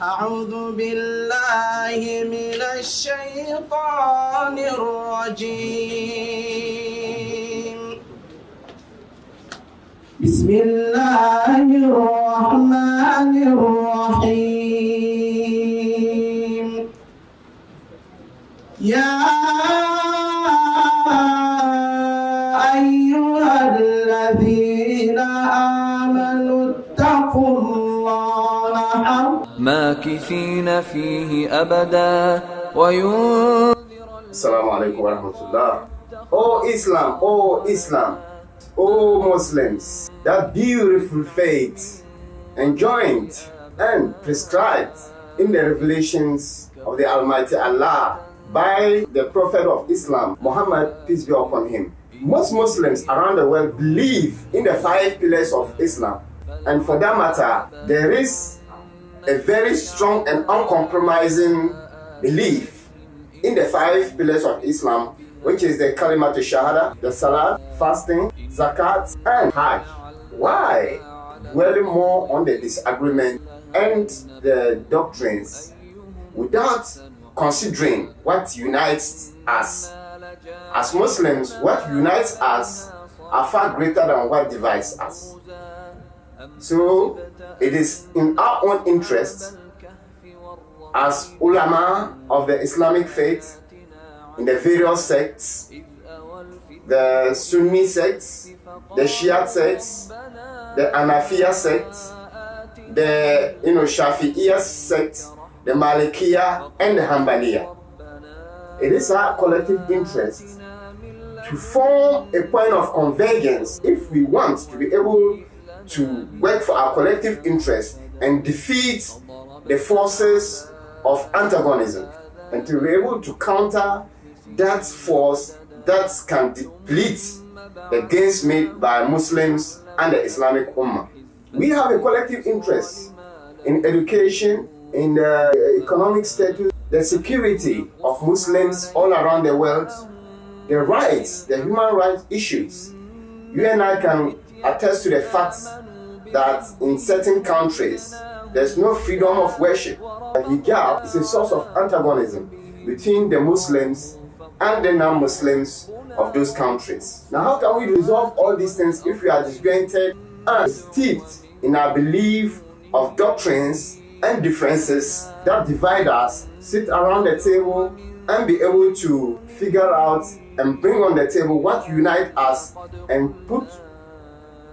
أعوذ بالله من الشيطان الرجيم بسم الله الرحمن الرحيم يا أيها الذين آمنوا اتقوا الله حق ماكثين فيه أبدا وينذر. Assalamu alaikum wa rahmatullah. Oh Islam, oh Islam, oh Muslims, that beautiful faith enjoined and prescribed in the revelations of the Almighty Allah by the Prophet of Islam, Muhammad, peace be upon him. Most Muslims around the world believe in the 5 pillars of Islam, and for that matter, there is a very strong and uncompromising belief in the 5 pillars of Islam, which is the Kalimat Shahada, the Salat, fasting, Zakat, and Hajj. Why? Dwelling more on the disagreement and the doctrines without considering what unites us. As Muslims, what unites us are far greater than what divides us. So it is in our own interest as ulama of the Islamic faith in the various sects, the Sunni sects, the Shia sects, the Hanafiya sect, the Shafi'iyya sect, the Malikiya and the Hanbaliya. It is our collective interest to form a point of convergence if we want to be able to work for our collective interest and defeat the forces of antagonism, and to be able to counter that force that can deplete the gains made by Muslims and the Islamic Ummah. We have a collective interest in education, in the economic status, the security of Muslims all around the world, the rights, the human rights issues. You and I can attest to the fact that in certain countries, there's no freedom of worship. The hijab is a source of antagonism between the Muslims and the non-Muslims of those countries. Now, how can we resolve all these things if we are disjointed and steeped in our belief of doctrines and differences that divide us, sit around the table and be able to figure out and bring on the table what unites us and put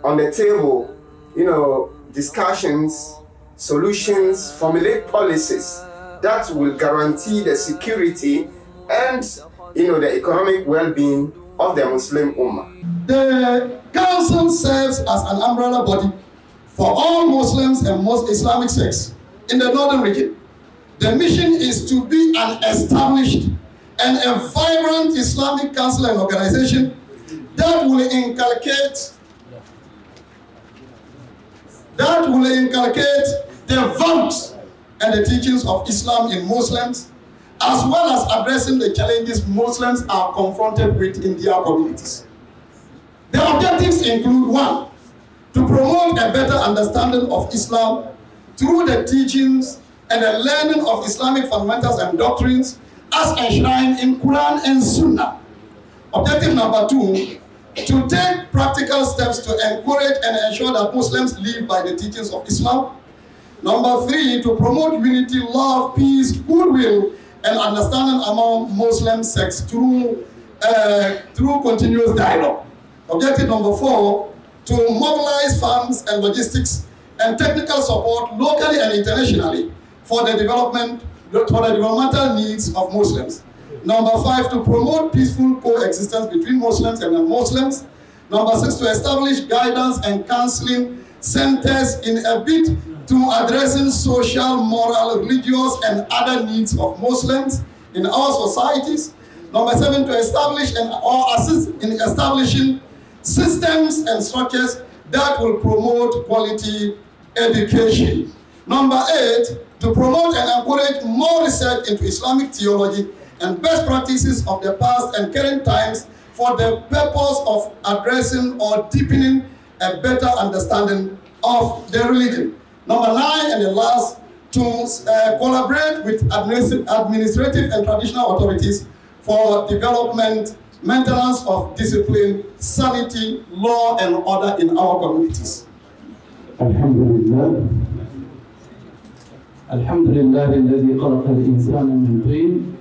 on the table, discussions, solutions, formulate policies that will guarantee the security and the economic well-being of the Muslim Ummah. The council serves as an umbrella body for all Muslims and most Islamic sects in the northern region. The mission is to be an established and a vibrant Islamic council and organization that will inculcate the values and the teachings of Islam in Muslims, as well as addressing the challenges Muslims are confronted with in their communities. The objectives include: 1, to promote a better understanding of Islam through the teachings and the learning of Islamic fundamentals and doctrines as enshrined in Quran and Sunnah. Objective number 2, to take practical steps to encourage and ensure that Muslims live by the teachings of Islam. Number 3, to promote unity, love, peace, goodwill, and understanding among Muslim sects through continuous dialogue. Objective number 4, to mobilize funds and logistics and technical support locally and internationally for the developmental needs of Muslims. Number 5, to promote peaceful coexistence between Muslims and non-Muslims. Number 6, to establish guidance and counseling centers in a bid to addressing social, moral, religious, and other needs of Muslims in our societies. Number 7, to establish or assist in establishing systems and structures that will promote quality education. Number 8, to promote and encourage more research into Islamic theology and best practices of the past and current times for the purpose of addressing or deepening a better understanding of the religion. Number 9, and the last, to collaborate with administrative and traditional authorities for development, maintenance of discipline, sanity, law, and order in our communities. Alhamdulillah. Alhamdulillah الذي خلق الإنسان من طين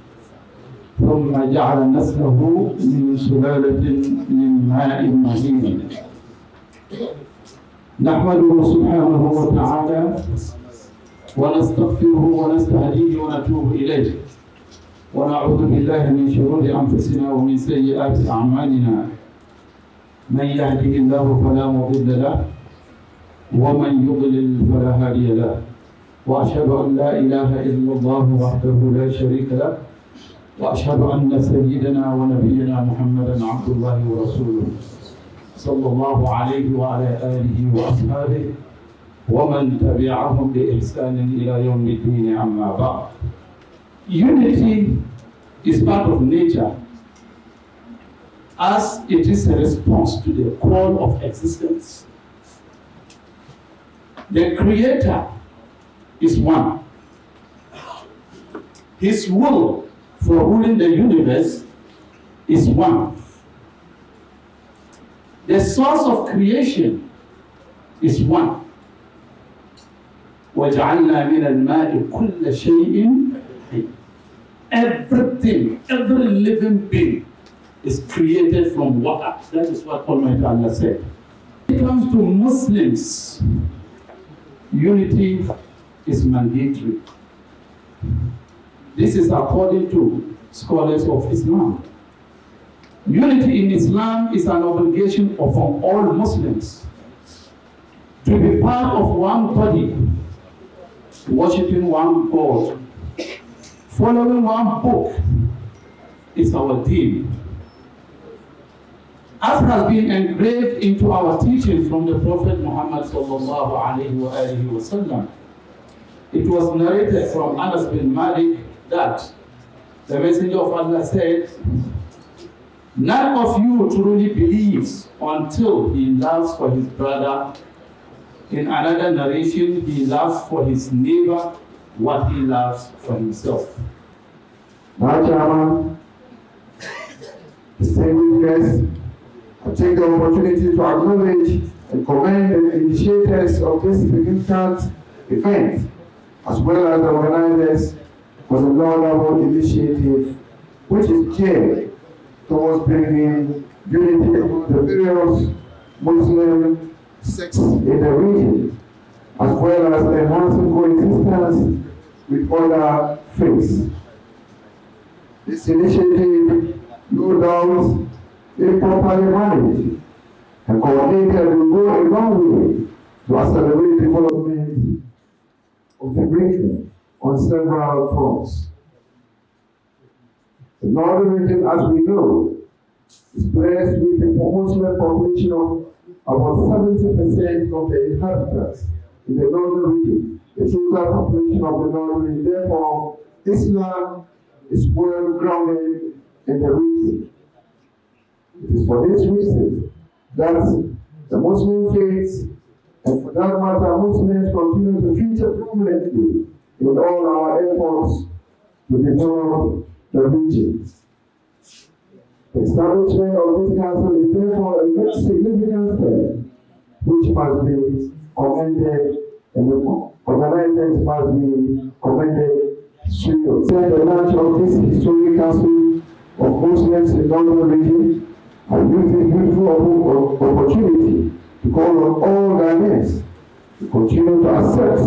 ثم جعل نسله من سلالة من ماء مهين. نحمده سبحانه وتعالى ونستغفره ونستهديه ونتوب إليه ونعوذ بالله من شرور أنفسنا ومن سيئات أعمالنا. من يهده الله فلا مضل له ومن يضلل فلا هادي له وأشهد أن لا إله إلا الله وحده لا شريك له وأشهد أن سيدنا ونبينا محمدا عبد الله ورسوله صلى الله عليه وعلى آله وأصحابه ومن تبعهم بإحسان إلى يوم الدين أما بعد. Unity is part of nature as it is a response to the call of existence. The Creator is one. His will for ruling the universe is one. The source of creation is one. وَجَعَلْنَا مِنَ الْمَاءِ كُلَّ شَيْءٍ حَيٍّ. Everything, every living being is created from water. That is what Almighty Allah said. When it comes to Muslims, unity is mandatory. This is according to scholars of Islam. Unity in Islam is an obligation of all Muslims to be part of one body, worshiping one God, following one book is our deen. As has been engraved into our teaching from the Prophet Muhammad sallallahu alaihi wasallam. It was narrated from Anas bin Malik that the Messenger of Allah said, none of you truly believes until he loves for his brother. In another narration, he loves for his neighbor what he loves for himself. My chairman, distinguished guests, I take the opportunity to acknowledge and commend the initiators of this significant event, as well as the organizers for the laudable initiative, which is geared towards bringing unity among the various Muslim sects in the region, as well as enhancing coexistence with other faiths. This initiative, no doubt, if properly managed and coordinated, will go a long way to accelerate development of the region on several fronts. The northern region, as we know, is blessed with a Muslim population of about 70% of the inhabitants in the northern region, the total population of the northern region. Therefore, Islam is well grounded in the region. It is for this reason that the Muslim faiths, and for that matter, Muslims continue to feature prominently in all our efforts to develop the region. The establishment of this council is therefore a very significant step which must be commended, and the organizers must be commended. The launch of this historic council of Muslims in the northern region, I use this beautiful opportunity to call on all Ghanaians to continue to accept,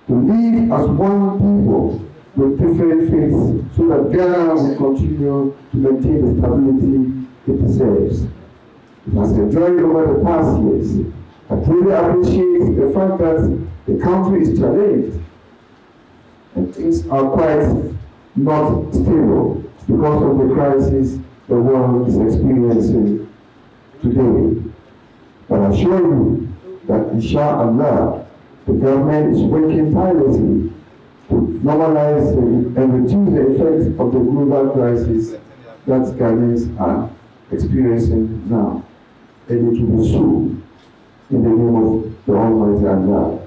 to live as one people with different faiths, so that Ghana will continue to maintain the stability it deserves. It has enjoyed over the past years. I truly appreciate the fact that the country is challenged and things are quite not stable because of the crisis the world is experiencing today. But I assure you that inshallah, the government is working tirelessly to normalize and reduce the effects of the global crisis that Ghanaians are experiencing now. And it will be so in the name of the Almighty Allah.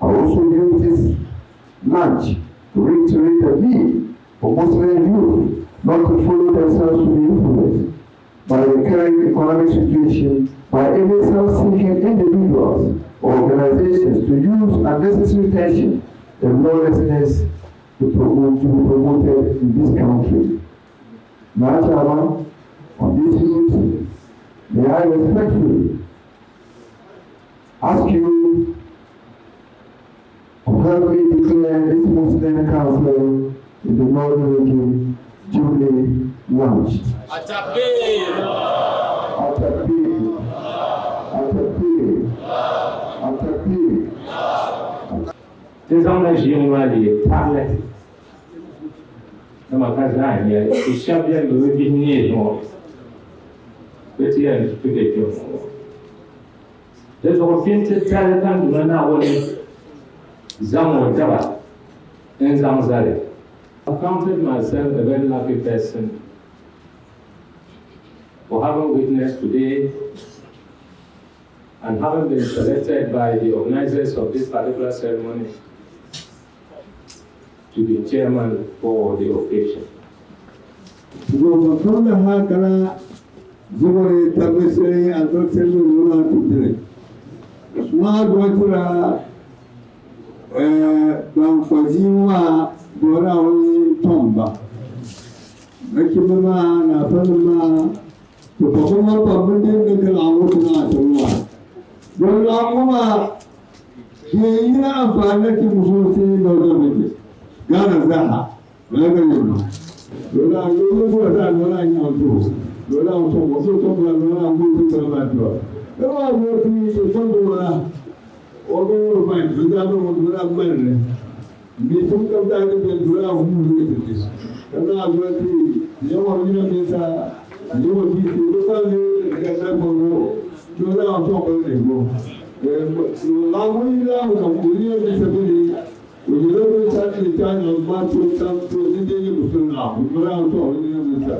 I also use this lunch to reiterate the need for Muslim youth not to follow themselves to be influenced by the current economic situation, by any self-seeking individuals or organizations to use unnecessary tension and lawlessness to be promoted in this country. Now, on this youth, may I respectfully ask you to help me declare this Muslim Council in the Northern Region duly launched. Atapir! Atapir! Atapir! Atapir! This is a tablet. Nama kaza ya ishabia ndowebi nieno. Beti ya nipike kyo. There's a painted talent na woni zamo daba en zamzale. I counted myself a very lucky person for having witnessed today and having been selected by the organizers of this particular ceremony to be chairman for the occasion. Dora wani tomba makimama na falma to kuma babban din da kalamu na tawwa don lamuma ke yi amfani da musulunci da gwamnati gana zaha balaga ne dole ne ko da dole ne auto dole auto wasu to da dole an gudu da ba to kuma ne ti to dole ogo ba da mu dole ban me sun kauta da dole hu ne da kana gwamnati yawan yin nisa yawan bi to da ne da da ko dole auto ko ne go lamu ila ko kuriya da sabili wajen da ta ce ta ne ba to ta to ne da mutum na dole auto ne